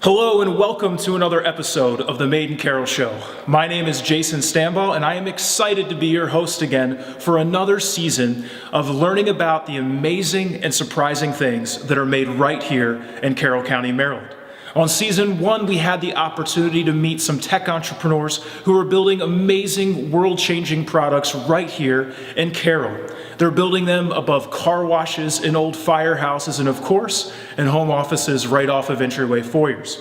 Hello and welcome to another episode of the Made in Carroll Show. My name is Jason Stambaugh and I am excited to be your host again for another season of learning about the amazing and surprising things that are made right here in Carroll County, Maryland. On season 1, we had the opportunity to meet some tech entrepreneurs who are building amazing, world-changing products right here in Carroll. They're building them above car washes in old firehouses and, of course, in home offices right off of entryway foyers.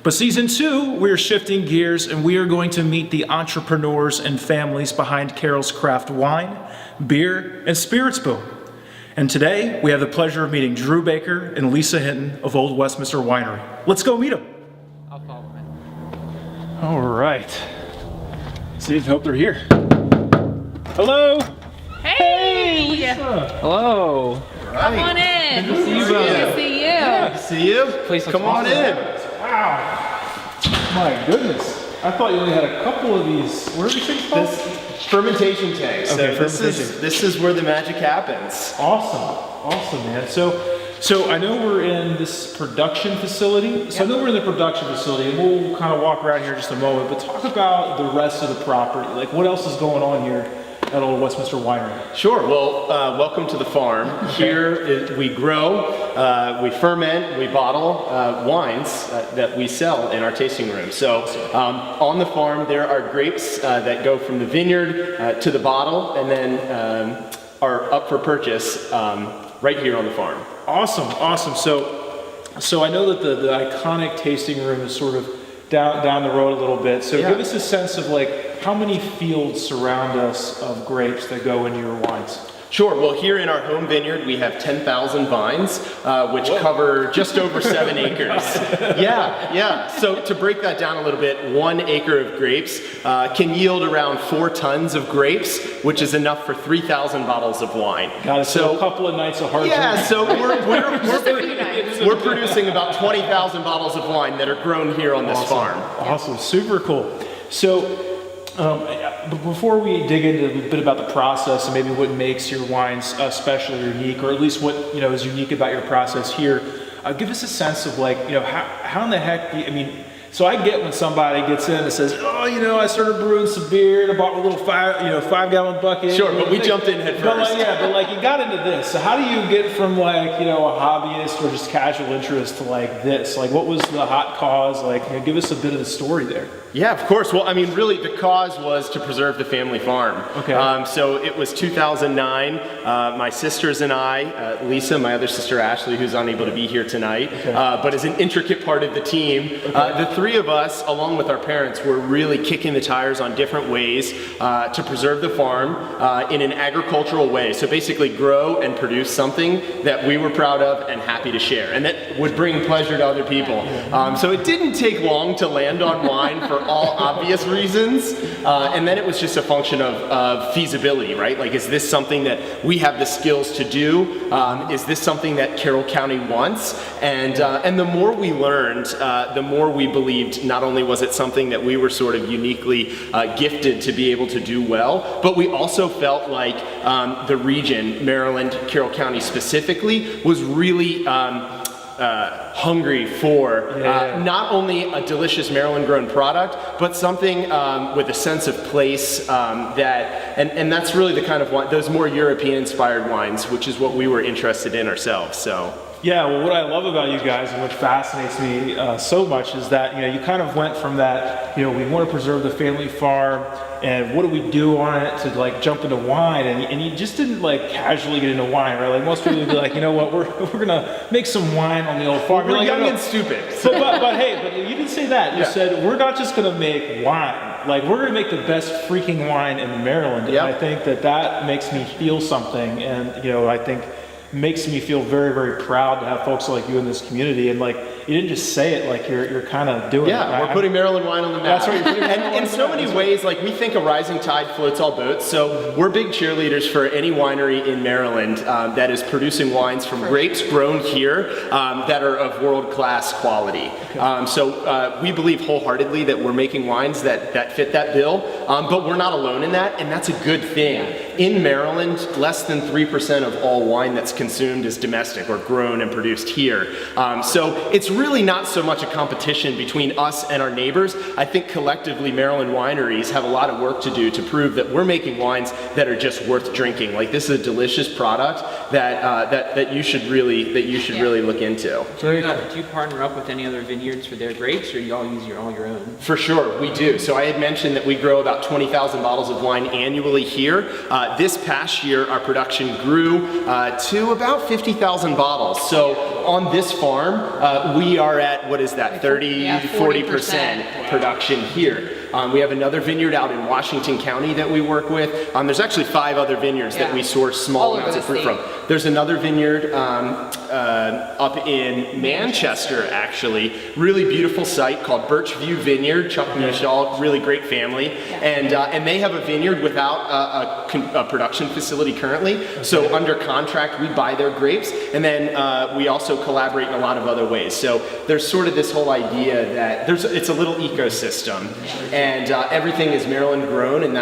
But season 2, we're shifting gears and we are going to meet the entrepreneurs and families behind Carroll's craft wine, beer, and spirits boom. And today, we have the pleasure of meeting Drew Baker and Lisa Hinton of Old Westminster Winery. Let's go meet them. I'll follow him. All right. See, I hope they're here. Hello. Hey! Lisa. Hello. Come on in. Good to see you. Good to see you. Good to see you. Please Come on in. Wow. My goodness. I thought you only had a couple of these. What are these things called? Fermentation tanks. Okay, so this is where the magic happens. Awesome, man. So I know we're in this production facility. So I know we're in the production facility, and we'll kind of walk around here in just a moment. But talk about the rest of the property. Like, what else is going on here at Old Westminster Winery? Sure. Well, welcome to the farm. Here we grow, we ferment, we bottle wines that we sell in our tasting room. So on the farm, there are grapes that go from the vineyard to the bottle, and then are up for purchase right here on the farm. Awesome. So I know that the iconic tasting room is sort of down the road a little bit. So give us a sense of like how many fields surround us of grapes that go into your wines. Sure. Well, here in our home vineyard, we have 10,000 vines, which cover just over 7 acres. Yeah. So to break that down a little bit, 1 acre of grapes can yield around 4 tons of grapes, which is enough for 3,000 bottles of wine. Got it. So a couple of nights of hard drinking. So we're producing about 20,000 bottles of wine that are grown here on this farm. Awesome. Super cool. So but before we dig into a bit about the process and maybe what makes your wines special or unique, or at least what is unique about your process here, give us a sense of like how in the heck so I get when somebody gets in and says, I started brewing some beer and I bought a little 5-gallon bucket. Sure, but we jumped in head first. But you got into this. So how do you get from a hobbyist or just casual interest to like this? Like, what was the hot cause? Like, give us a bit of the story there. Yeah, of course. Well, really the cause was to preserve the family farm. Okay. So it was 2009. My sisters and I, Lisa, my other sister Ashley, who's unable to be here tonight, but is an intricate part of the team. The 3 of us, along with our parents, were really kicking the tires on different ways to preserve the farm in an agricultural way. So basically grow and produce something that we were proud of and happy to share, and that would bring pleasure to other people. So it didn't take long to land on wine for all obvious reasons, and then it was just a function of feasibility, right? Like, is this something that we have the skills to do? Is this something that Carroll County wants? And the more we learned, the more we believed not only was it something that we were sort of uniquely gifted to be able to do well, but we also felt like the region, Maryland, Carroll County specifically, was really hungry for not only a delicious Maryland-grown product, but something with a sense of place and that's really the kind of wine, those more European-inspired wines, which is what we were interested in ourselves. So. Yeah, well, what I love about you guys and what fascinates me so much is that you kind of went from that we want to preserve the family farm and what do we do on it to like jump into wine, and you just didn't like casually get into wine, right? Like most people would be like, what, we're gonna make some wine on the old farm. We're like, young and stupid. But you didn't say that. You said we're not just gonna make wine. Like, we're gonna make the best freaking wine in Maryland, and I think that makes me feel something, and I think makes me feel very, very proud to have folks like you in this community. And like, you didn't just say it, like you're kind of doing it. Yeah, we're putting Maryland wine on the map. That's right. And in so many ways, like, we think a rising tide floats all boats. So we're big cheerleaders for any winery in Maryland that is producing wines from grapes grown here that are of world-class quality. So we believe wholeheartedly that we're making wines that fit that bill, but we're not alone in that, and that's a good thing. In Maryland, less than 3% of all wine that's consumed is domestic or grown and produced here. So it's really not so much a competition between us and our neighbors. I think collectively Maryland wineries have a lot of work to do to prove that we're making wines that are just worth drinking. Like, this is a delicious product that you should really look into. Do you partner up with any other vineyards for their grapes, or do you all use all your own? For sure, we do. So I had mentioned that we grow about 20,000 bottles of wine annually here. This past year, our production grew to about 50,000 bottles. So on this farm, we are at, what is that, 40% production here. We have another vineyard out in Washington County that we work with. There's actually 5 other vineyards that we source small amounts of fruit from. There's another vineyard up in Manchester, actually. Really beautiful site called Birchview Vineyard. Chuck and Michelle, really great family. And they have a vineyard without a production facility currently. So under contract, we buy their grapes. And then we also collaborate in a lot of other ways. So there's sort of this whole idea that it's a little ecosystem. And everything is Maryland grown, and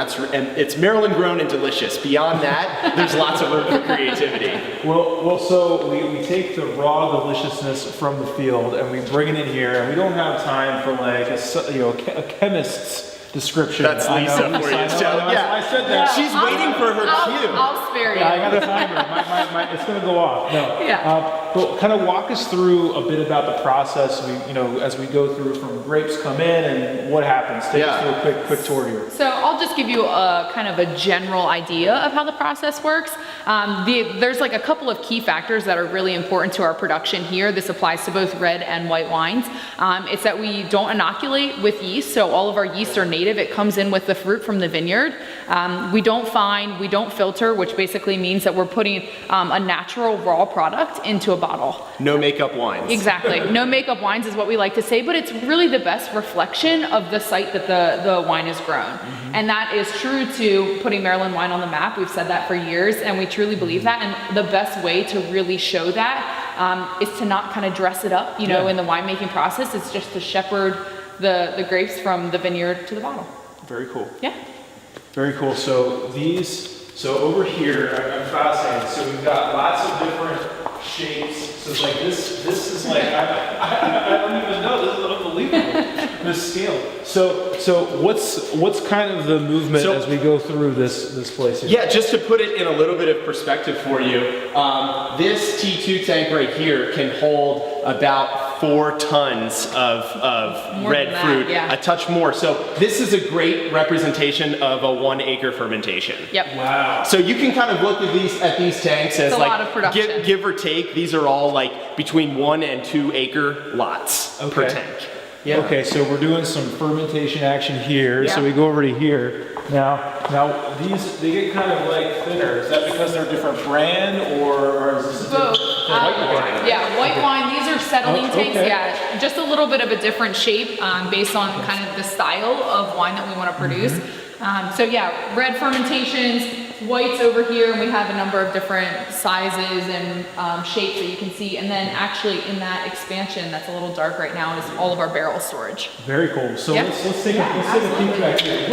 it's Maryland grown and delicious. Beyond that, there's lots of room for creativity. Well, so we take the raw deliciousness from the field and we bring it in here, and we don't have time for like a chemist's description. That's Lisa for you. I said that. She's waiting for her cue. I'll spare you. Yeah, I got a timer. It's going to go off. No. Yeah. But kind of walk us through a bit about the process. As we go through from grapes come in and what happens. Take us through a quick tour here. So I'll just give you a kind of a general idea of how the process works. There's like a couple of key factors that are really important to our production here. This applies to both red and white wines. It's that we don't inoculate with yeast, so all of our yeasts are native. It comes in with the fruit from the vineyard. We don't fine, we don't filter, which basically means that we're putting a natural raw product into a bottle. No makeup wines. Exactly. No makeup wines is what we like to say, but it's really the best reflection of the site that the wine is grown. And that is true to putting Maryland wine on the map. We've said that for years, and we truly believe that. And the best way to really show that is to not kind of dress it up, in the winemaking process. It's just to shepherd the grapes from the vineyard to the bottle. Very cool. Yeah. Very cool. So over here, I'm fascinated. So we've got lots of different shapes. So it's like this is like, I don't even know. This is unbelievable. This scale. So what's kind of the movement as we go through this place here? Yeah, just to put it in a little bit of perspective for you, this T2 tank right here can hold about 4 tons of red fruit, a touch more. So this is a great representation of a 1 acre fermentation. Yep. Wow. So you can kind of look at these tanks as a like lot of production. Give or take. These are all like between 1 and 2 acre lots per tank. Yeah. Okay, so we're doing some fermentation action here. Yeah. So we go over to here. Now these, they get kind of like thinner. Is that because they're a different brand, or is this both? White wine? Yeah, white wine. These are settling tanks. Yeah, just a little bit of a different shape based on kind of the style of wine that we want to produce. So yeah, red fermentations. Whites over here, and we have a number of different sizes and shapes that you can see. And then actually in that expansion that's a little dark right now is all of our barrel storage. Very cool. So let's take a peek back here.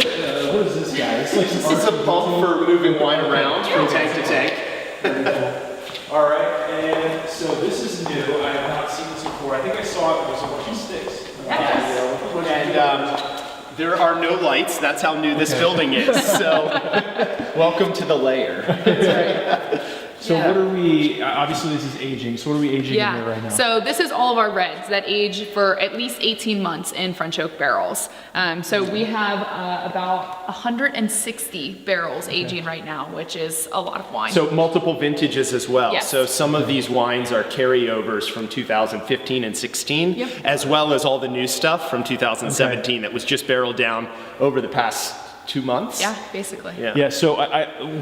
What is this guy? It's like this is a pump for moving wine around from tank to tank. Very cool. All right, and so this is new. I have not seen this before. I think I saw it. There's a bunch of sticks. And there are no lights. That's how new this building is. So, welcome to the lair. That's right. So what are we, obviously this is aging, so what are we aging in here right now? So this is all of our reds that age for at least 18 months in French oak barrels. So we have about 160 barrels aging right now, which is a lot of wine. So multiple vintages as well. Yes. So some of these wines are carryovers from 2015 and 16, as well as all the new stuff from 2017 that was just barreled down over the past 2 months. Yeah, basically. Yeah. So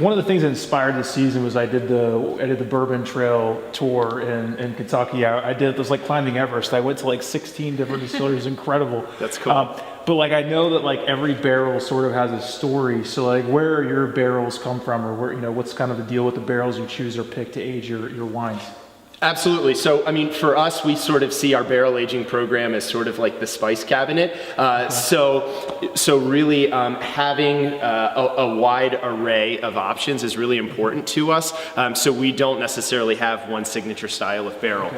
one of the things that inspired this season was I did the Bourbon Trail tour in Kentucky. I did it was like climbing Everest. I went to like 16 different distilleries. It was incredible. That's cool. But like I know that like every barrel sort of has a story. So like where are your barrels come from, or where what's kind of the deal with the barrels you choose or pick to age your wines? Absolutely. So, I mean, for us, we sort of see our barrel aging program as sort of like the spice cabinet. So really having a wide array of options is really important to us. So we don't necessarily have one signature style of barrel.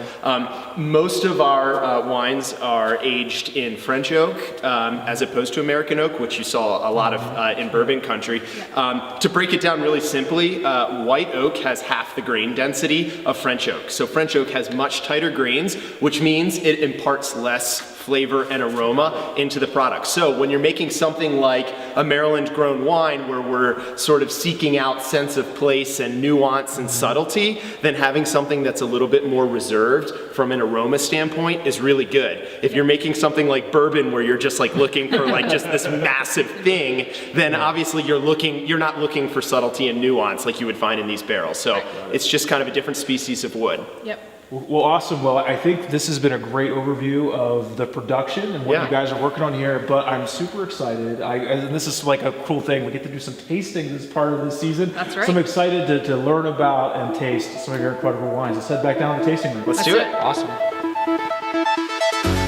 Most of our wines are aged in French oak as opposed to American oak, which you saw a lot of in bourbon country. To break it down really simply, white oak has half the grain density of French oak. So French oak has much tighter grains, which means it imparts less flavor and aroma into the product. So when you're making something like a Maryland grown wine where we're sort of seeking out sense of place and nuance and subtlety, then having something that's a little bit more reserved from an aroma standpoint is really good. If you're making something like bourbon where you're just like looking for like just this massive thing, then obviously you're not looking for subtlety and nuance like you would find in these barrels. So it's just kind of a different species of wood. Yep. Well, awesome. Well, I think this has been a great overview of the production and what you guys are working on here, but I'm super excited. And this is like a cool thing. We get to do some tasting as part of this season. That's right. So I'm excited to learn about and taste some of your incredible wines. Let's head back down to the tasting room. Let's do it. Awesome.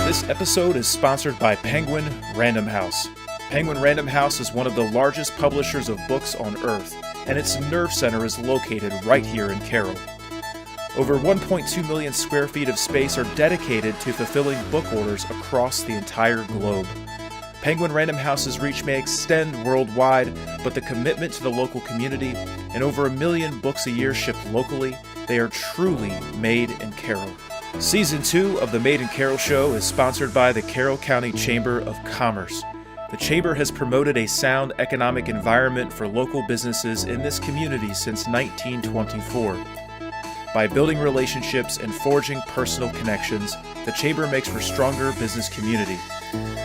This episode is sponsored by Penguin Random House. Penguin Random House is one of the largest publishers of books on Earth, and its nerve center is located right here in Carroll. Over 1.2 million square feet of space are dedicated to fulfilling book orders across the entire globe. Penguin Random House's reach may extend worldwide, but the commitment to the local community and over 1 million books a year shipped locally, they are truly made in Carroll. Season 2 of the Made in Carroll show is sponsored by the Carroll County Chamber of Commerce. The Chamber has promoted a sound economic environment for local businesses in this community since 1924. By building relationships and forging personal connections, the Chamber makes for stronger business community.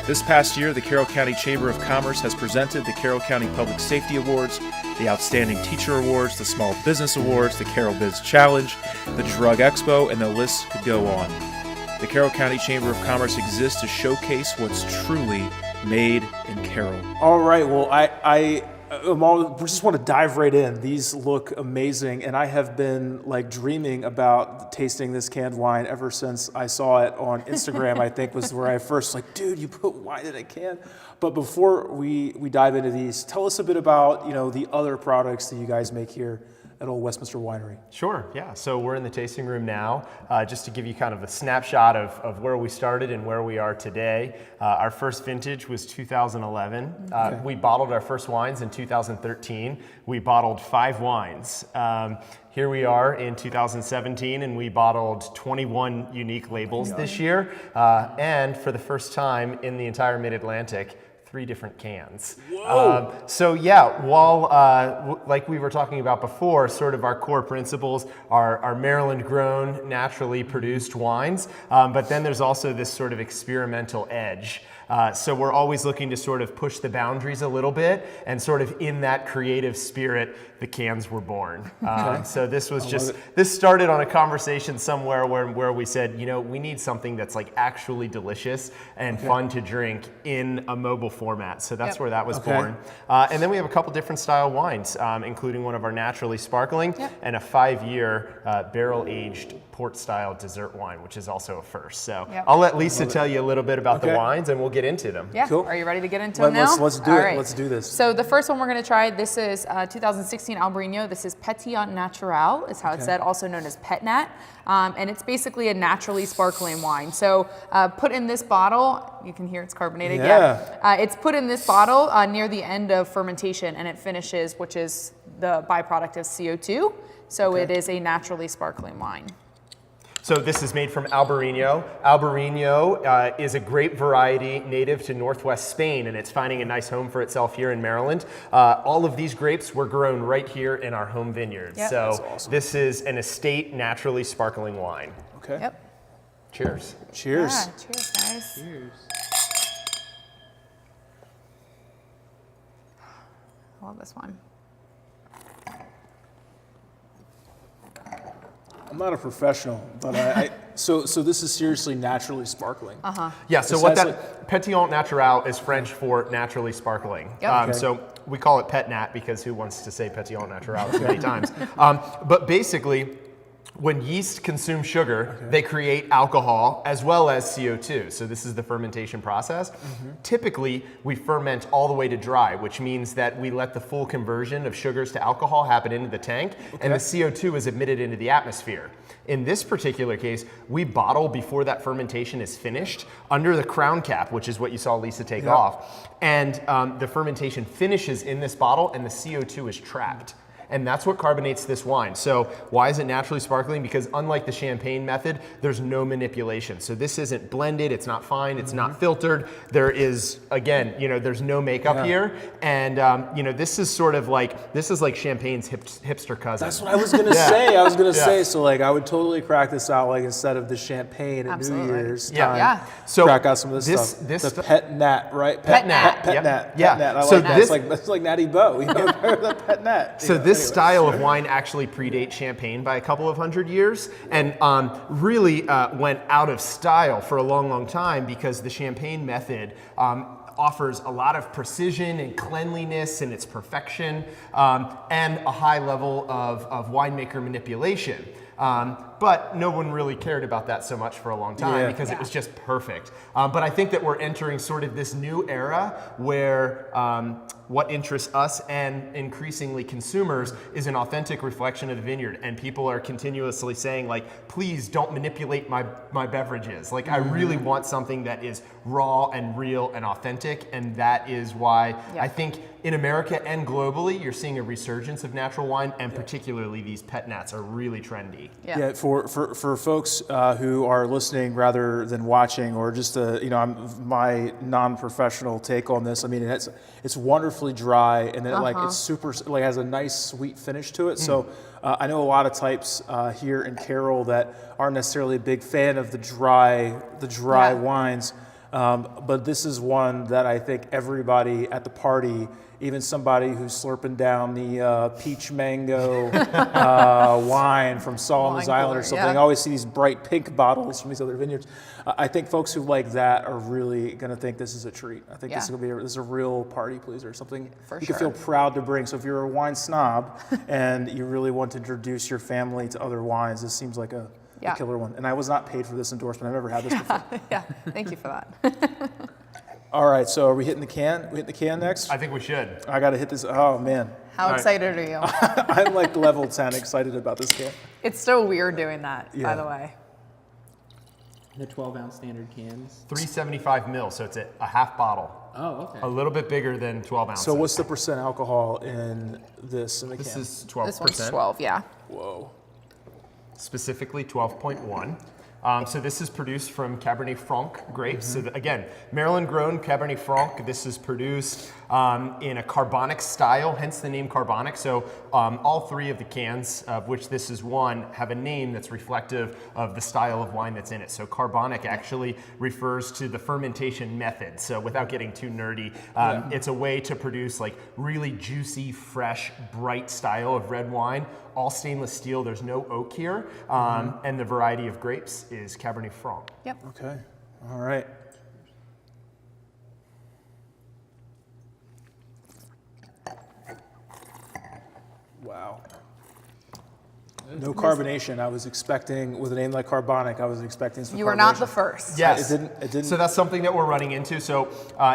This past year, the Carroll County Chamber of Commerce has presented the Carroll County Public Safety Awards, the Outstanding Teacher Awards, the Small Business Awards, the Carroll Biz Challenge, the Drug Expo, and the list could go on. The Carroll County Chamber of Commerce exists to showcase what's truly made in Carroll. All right, well, I just want to dive right in. These look amazing, and I have been like dreaming about tasting this canned wine ever since I saw it on Instagram. I think was where I first like, dude, you put wine in a can. But before we dive into these, tell us a bit about the other products that you guys make here at Old Westminster Winery. Sure, yeah. So we're in the tasting room now, just to give you kind of a snapshot of where we started and where we are today. Our first vintage was 2011. We bottled our first wines in 2013. We bottled 5 wines. Here we are in 2017, and we bottled 21 unique labels this year. And for the first time in the entire Mid-Atlantic, 3 different cans. So yeah, while like we were talking about before, sort of our core principles are Maryland grown, naturally produced wines, but then there's also this sort of experimental edge. So we're always looking to sort of push the boundaries a little bit, and sort of in that creative spirit, the cans were born. So this was this started on a conversation somewhere where we said, we need something that's like actually delicious and fun to drink in a mobile format. So that's where that was born. And then we have a couple different style wines, including one of our naturally sparkling and a 5-year barrel-aged port-style dessert wine, which is also a first. So I'll let Lisa tell you a little bit about the wines, and we'll get into them. Yeah, cool. Are you ready to get into them now? Let's do All it. right. Let's do this. So the first one we're going to try, this is 2016 Albarino. This is Pétillant Naturel, is how it's said, also known as Pet Nat. And it's basically a naturally sparkling wine. So put in this bottle, you can hear it's carbonated. It's put in this bottle near the end of fermentation, and it finishes, which is the byproduct of CO2. So it is a naturally sparkling wine. So this is made from Albarino. Albarino is a grape variety native to northwest Spain, and it's finding a nice home for itself here in Maryland. All of these grapes were grown right here in our home vineyard. So awesome. This is an estate naturally sparkling wine. Okay. Yep. Cheers. Cheers. Yeah, cheers, guys. Cheers. I love this one. I'm not a professional, but so this is seriously naturally sparkling. Yeah, so what that Pétillant Naturel is French for naturally sparkling. So we call it Pet Nat because who wants to say Pétillant Naturel too many times? But basically, when yeast consume sugar, they create alcohol as well as CO2. So this is the fermentation process. Typically, we ferment all the way to dry, which means that we let the full conversion of sugars to alcohol happen into the tank, and the CO2 is emitted into the atmosphere. In this particular case, we bottle before that fermentation is finished under the crown cap, which is what you saw Lisa take off. And the fermentation finishes in this bottle and the CO2 is trapped. And that's what carbonates this wine. So why is it naturally sparkling? Because unlike the champagne method, there's no manipulation. So this isn't blended, it's not fine, it's not filtered. There is, again, there's no makeup here. And this is sort of like, this is like champagne's hipster cousin. That's what I was gonna say. I was gonna say, so like I would totally crack this out like instead of the champagne at New Year's time. So crack out some of this stuff. The pet nat, right? Pet nat. Pet nat. Yeah. Pet nat. I So like that. It's like Natty Boh, the pet nat. So this style of wine actually predates champagne by a couple of hundred years and really went out of style for a long, long time because the champagne method offers a lot of precision and cleanliness in its perfection and a high level of winemaker manipulation. But no one really cared about that so much for a long time because it was just perfect. But I think that we're entering sort of this new era where what interests us and increasingly consumers is an authentic reflection of the vineyard. And people are continuously saying like, please don't manipulate my beverages. Like I really want something that is raw and real and authentic. And that is why I think in America and globally, you're seeing a resurgence of natural wine, and particularly these pet nats are really trendy. Yeah, for folks who are listening rather than watching, or just my non-professional take on this. I mean, it's wonderfully dry, and then it's super has a nice sweet finish to it. So I know a lot of types here in Carroll that aren't necessarily a big fan of the dry wines. But this is one that I think everybody at the party, even somebody who's slurping down the peach mango wine from Solomon's Island or something. I always see these bright pink bottles from these other vineyards. I think folks who like that are really going to think this is a treat. I think this is going to be this is a real party pleaser, something you can feel proud to bring. So if you're a wine snob and you really want to introduce your family to other wines, this seems like a killer one. And I was not paid for this endorsement. I've never had this before. Thank you for that. All right, so are we hitting the can? We hit the can next? I think we should. I got to hit this. Oh, man. How excited are you? I'm like level 10 excited about this can. It's so weird doing that, by the way. The 12-ounce standard cans. 375 mil, so it's a half bottle. Oh, okay. A little bit bigger than 12 ounces. So what's the percent alcohol in this in the can? This is 12%. This one's 12, Whoa. Specifically 12.1. So this is produced from Cabernet Franc grapes. So again, Maryland-grown Cabernet Franc. This is produced in a carbonic style, hence the name carbonic. So all three of the cans, of which this is one, have a name that's reflective of the style of wine that's in it. So carbonic actually refers to the fermentation method. So without getting too nerdy, it's a way to produce like really juicy, fresh, bright style of red wine. All stainless steel, there's no oak here, and the variety of grapes is Cabernet Franc. Yep. Okay, all right. Wow. No carbonation. I was expecting, with a name like Carbonic, I was expecting some You were not carbonation. the first. Yes. It didn't. So that's something that we're running into. So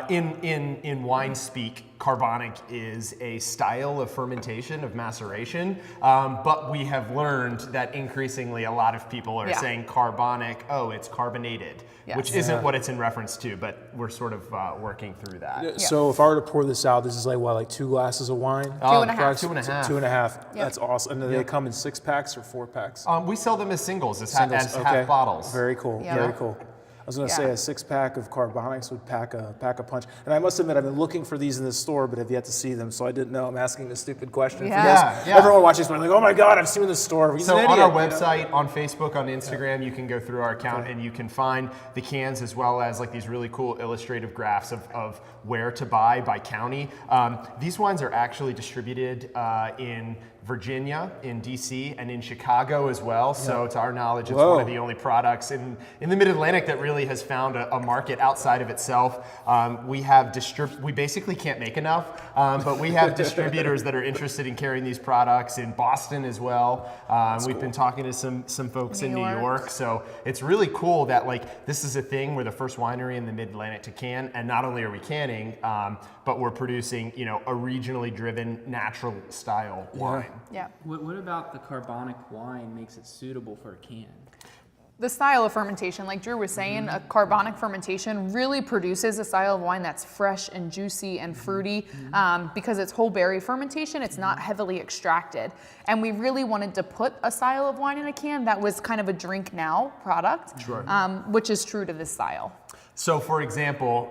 in wine speak, carbonic is a style of fermentation, of maceration, but we have learned that increasingly a lot of people are saying carbonic, oh, it's carbonated, which isn't what it's in reference to, but we're sort of working through that. So if I were to pour this out, this is like what, like 2 glasses of wine? 2.5. 2.5. That's awesome. And do they come in 6-packs or 4-packs? We sell them as singles, as Singles, half bottles. Very cool. Yeah. Very cool. I was going to say a 6-pack of carbonics would pack a punch. And I must admit, I've been looking for these in the store, but have yet to see them. So I didn't know. I'm asking a stupid question. Yeah. Everyone watching this, like, oh my God, I've seen them in the store. He's So an on idiot, our website, on Facebook, on Instagram, you can go through our account and you can find the cans as well as like these really cool illustrative graphs of where to buy by county. These wines are actually distributed in Virginia, in DC, and in Chicago as well. So to our knowledge, it's one of the only products in the Mid-Atlantic that really has found a market outside of itself. We basically can't make enough, but we have distributors that are interested in carrying these products in Boston as well. We've been talking to some folks in New York. So it's really cool that like this is a thing. We're the first winery in the Mid-Atlantic to can, and not only are we canning, but we're producing, you know, a regionally driven, natural style wine. Yeah. What about the carbonic wine makes it suitable for a can? The style of fermentation, like Drew was saying, a carbonic fermentation really produces a style of wine that's fresh and juicy and fruity because it's whole berry fermentation. It's not heavily extracted. And we really wanted to put a style of wine in a can that was kind of a drink now product, which is true to this style. So for example,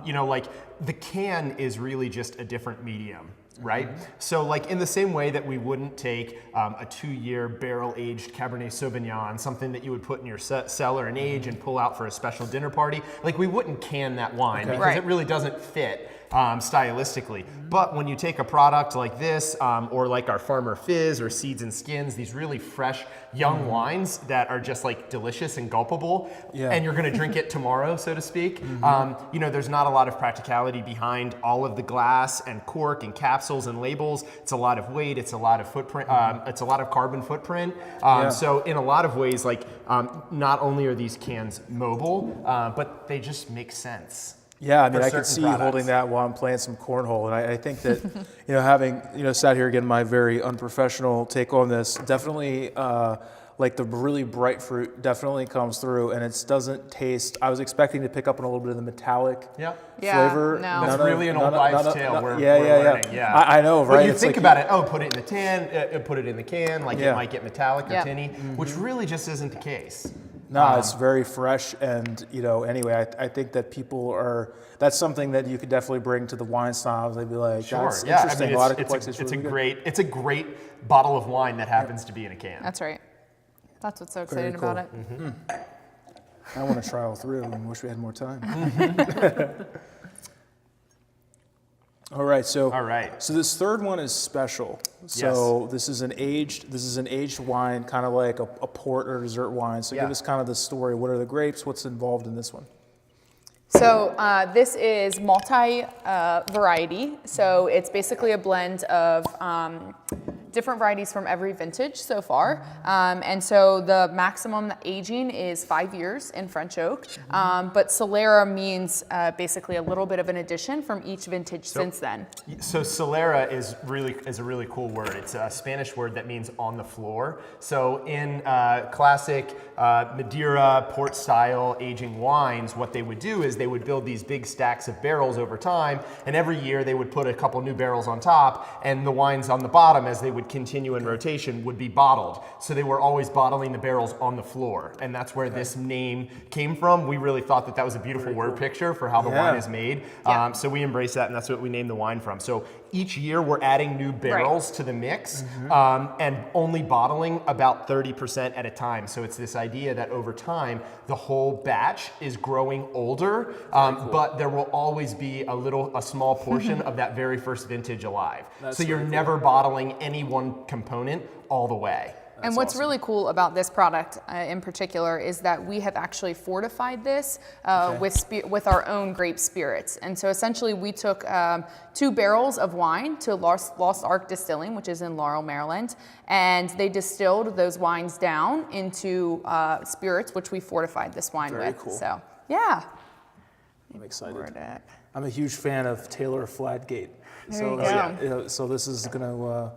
you know, like the can is really just a different medium. Right? So like in the same way that we wouldn't take a 2-year barrel-aged Cabernet Sauvignon, something that you would put in your cellar and age and pull out for a special dinner party, like we wouldn't can that wine because it really doesn't fit stylistically. But when you take a product like this, or like our Farmer Fizz or Seeds and Skins, these really fresh, young wines that are just like delicious and gulpable, and you're gonna drink it tomorrow, so to speak, you know, there's not a lot of practicality behind all of the glass and cork and capsules and labels. It's a lot of weight, it's a lot of footprint, it's a lot of carbon footprint. So in a lot of ways, like not only are these cans mobile, but they just make sense. Yeah, I mean, I could see you holding that while I'm playing some cornhole, and I think that, you know, having, you know, sat here again, my very unprofessional take on this, definitely, like the really bright fruit definitely comes through, and it doesn't taste. I was expecting to pick up on a little bit of the metallic flavor. No. That's really an old wives' tale. We're learning. I know, right? But you it's think like about it. Oh, put it in the tin, put it in the can. Like it might get metallic or tinny, which really just isn't the case. No, it's very fresh, and you know. Anyway, I think that people are. That's something that you could definitely bring to the wine snobs. They'd be like, "That's interesting." I mean, a lot of complexity. It's a great bottle of wine that happens to be in a can. That's right. That's what's so exciting about it. I want to try all through, and wish we had more time. All right, so this third one is special. So this is an aged wine, kind of like a port or dessert wine. So give us kind of the story. What are the grapes? What's involved in this one? So this is multi-variety. So it's basically a blend of different varieties from every vintage so far. And so the maximum aging is 5 years in French oak. But Solera means basically a little bit of an addition from each vintage since then. So Solera is a really cool word. It's a Spanish word that means on the floor. So in classic Madeira port style aging wines, what they would do is they would build these big stacks of barrels over time, and every year they would put a couple new barrels on top, and the wines on the bottom, as they would continue in rotation, would be bottled. So they were always bottling the barrels on the floor, and that's where this name came from. We really thought that that was a beautiful word picture for how the wine is made. So we embrace that, and that's what we named the wine from. So each year we're adding new barrels to the mix, and only bottling about 30% at a time. So it's this idea that over time, the whole batch is growing older, but there will always be a small portion of that very first vintage alive. So you're never bottling any one component all the way. And what's really cool about this product in particular is that we have actually fortified this with our own grape spirits. And so essentially we took 2 barrels of wine to Lost Ark Distilling, which is in Laurel, Maryland, and they distilled those wines down into spirits, which we fortified this wine with. Cool. So, yeah. I'm excited. I'm a huge fan of Taylor Fladgate. So this is going to...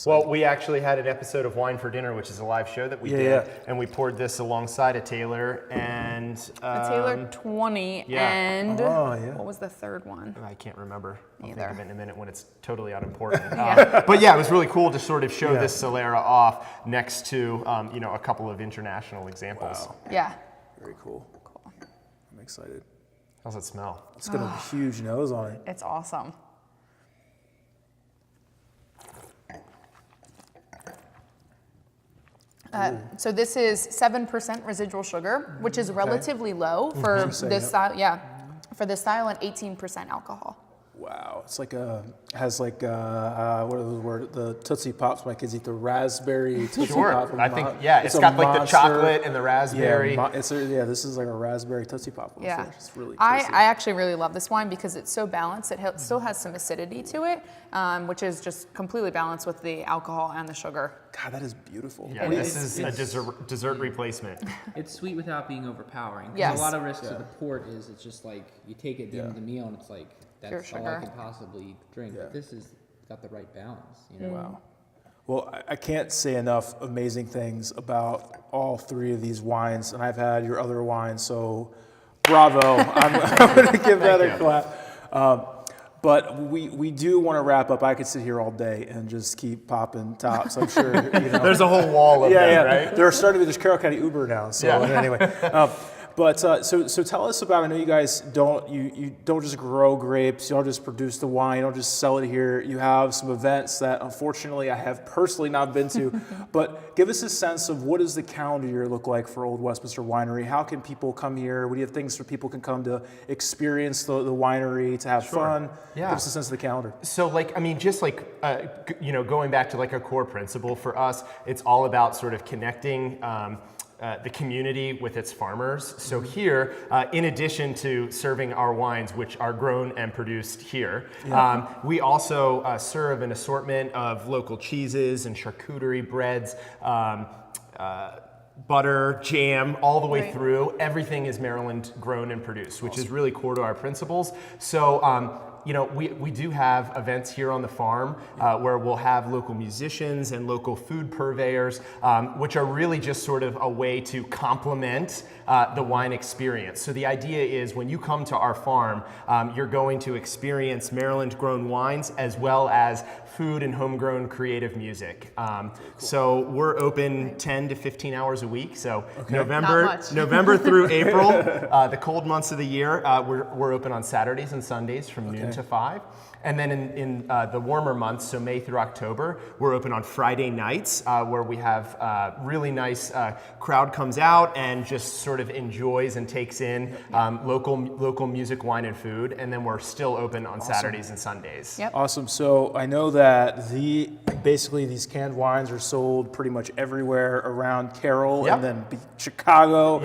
Well, we actually had an episode of Wine for Dinner, which is a live show that we did, and we poured this alongside a Taylor and a Taylor 20 and what was the third one? I can't remember. I'll Either. think of it in a minute when it's totally unimportant. But yeah, it was really cool to sort of show this Solera off next to a couple of international examples. Wow. Yeah. Very cool. I'm excited. How's it smell? It's got a huge nose on it. It's awesome. So this is 7% residual sugar, which is relatively low for this style. Yeah, for this style, and 18% alcohol. Wow, it's like has like what are those words? The Tootsie Pops. My kids eat the raspberry Tootsie Pop. Sure, I think it's got like the chocolate and the raspberry. Yeah, this is like a raspberry Tootsie Pop. Yeah, it's really I tasty. actually really love this wine because it's so balanced. It still has some acidity to it, which is just completely balanced with the alcohol and the sugar. God, that is beautiful. Yeah, this is a dessert replacement. It's sweet without being overpowering. 'Cause Yes. A lot of risks of the port is it's just like you take it at the end of the meal and it's like Pure that's all I sugar. can possibly drink. But this has got the right balance. You know? Wow. Well, I can't say enough amazing things about all three of these wines, and I've had your other wines, so bravo. I'm going to give that a clap. But we do want to wrap up. I could sit here all day and just keep popping tops. I'm sure, There's a whole wall of them, right? They're starting to be this Carroll County Uber now. So anyway, but so tell us about. I know you guys don't you don't just grow grapes. You don't just produce the wine. You don't just sell it here. You have some events that unfortunately I have personally not been to. But give us a sense of what does the calendar year look like for Old Westminster Winery? How can people come here? What do you have things for people can come to experience the winery, to have fun? Yeah. Give us a sense of the calendar. So going back to like a core principle for us, it's all about sort of connecting the community with its farmers. So here, in addition to serving our wines, which are grown and produced here, we also serve an assortment of local cheeses and charcuterie breads, butter, jam, all the way through. Everything is Maryland grown and produced, which is really core to our principles. So, we do have events here on the farm where we'll have local musicians and local food purveyors, which are really just sort of a way to complement the wine experience. So the idea is when you come to our farm, you're going to experience Maryland-grown wines as well as food and homegrown creative music. So we're open 10 to 15 hours a week. So November through April, the cold months of the year, we're open on Saturdays and Sundays from noon to 5. And then in the warmer months, so May through October, we're open on Friday nights where we have really nice crowd comes out and just sort of enjoys and takes in local music, wine, and food. And then we're still open on Saturdays and Sundays. Yep. Awesome. So I know that basically these canned wines are sold pretty much everywhere around Carroll and then Chicago,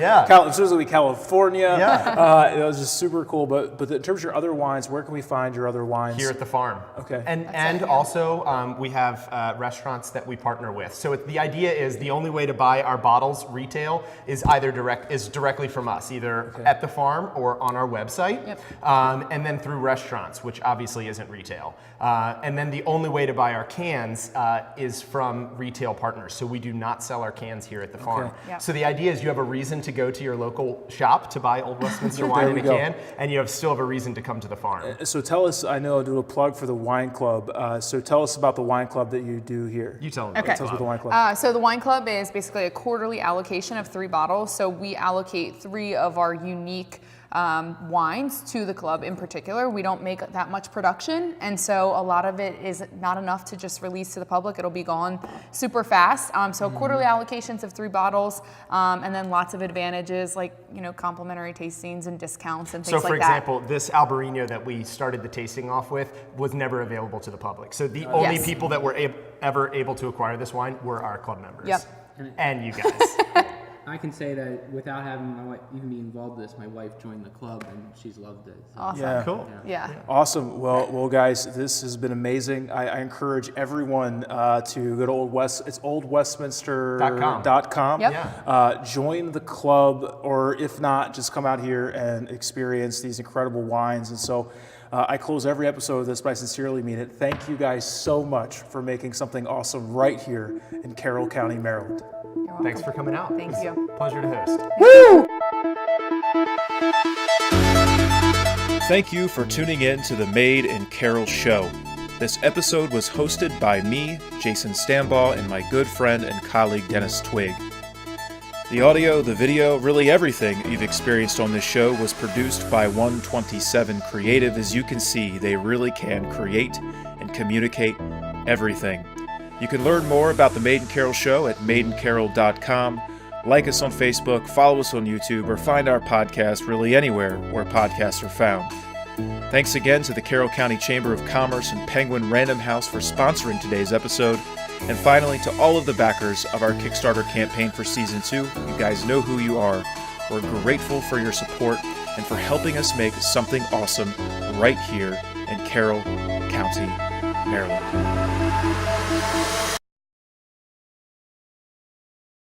specifically California. Yeah. It was just super cool. But in terms of your other wines, where can we find your other wines? Here at the farm. Okay. And also we have restaurants that we partner with. So the idea is the only way to buy our bottles retail is either directly from us, either at the farm or on our website, and then through restaurants, which obviously isn't retail. And then the only way to buy our cans is from retail partners. So we do not sell our cans here at the farm. So the idea is you have a reason to go to your local shop to buy Old Westminster wine in a can, and you still have a reason to come to the farm. So tell us, I know I'll do a plug for the wine club. So tell us about the wine club that you do here. You tell them. Okay. Tell us about the wine club. So the wine club is basically a quarterly allocation of 3 bottles. So we allocate 3 of our unique wines to the club in particular. We don't make that much production, and so a lot of it is not enough to just release to the public. It'll be gone super fast. So quarterly allocations of 3 bottles, and then lots of advantages like complimentary tastings and discounts and things like that. So for example, this Albarino that we started the tasting off with was never available to the public. So the only people that were ever able to acquire this wine were our club members. Yep. And you guys. I can say that without having my wife even be involved in this, my wife joined the club and she's loved it. So. Awesome. Yeah. Cool. Yeah. Awesome. Well, guys, this has been amazing. I encourage everyone to go to it's oldwestminster.com. Yep. Join the club, or if not, just come out here and experience these incredible wines. And so I close every episode of this, but I sincerely mean it. Thank you guys so much for making something awesome right here in Carroll County, Maryland. Thanks for coming out. Thank you. Pleasure to host. Woo! Thank you for tuning in to the Made in Carroll show. This episode was hosted by me, Jason Stambaugh, and my good friend and colleague Dennis Twigg. The audio, the video, really everything you've experienced on this show was produced by 127 Creative. As you can see, they really can create and communicate everything. You can learn more about the Made in Carroll show at madeincarroll.com. Like us on Facebook, follow us on YouTube, or find our podcast really anywhere where podcasts are found. Thanks again to the Carroll County Chamber of Commerce and Penguin Random House for sponsoring today's episode. And finally, to all of the backers of our Kickstarter campaign for Season 2, you guys know who you are. We're grateful for your support and for helping us make something awesome right here in Carroll County, Maryland.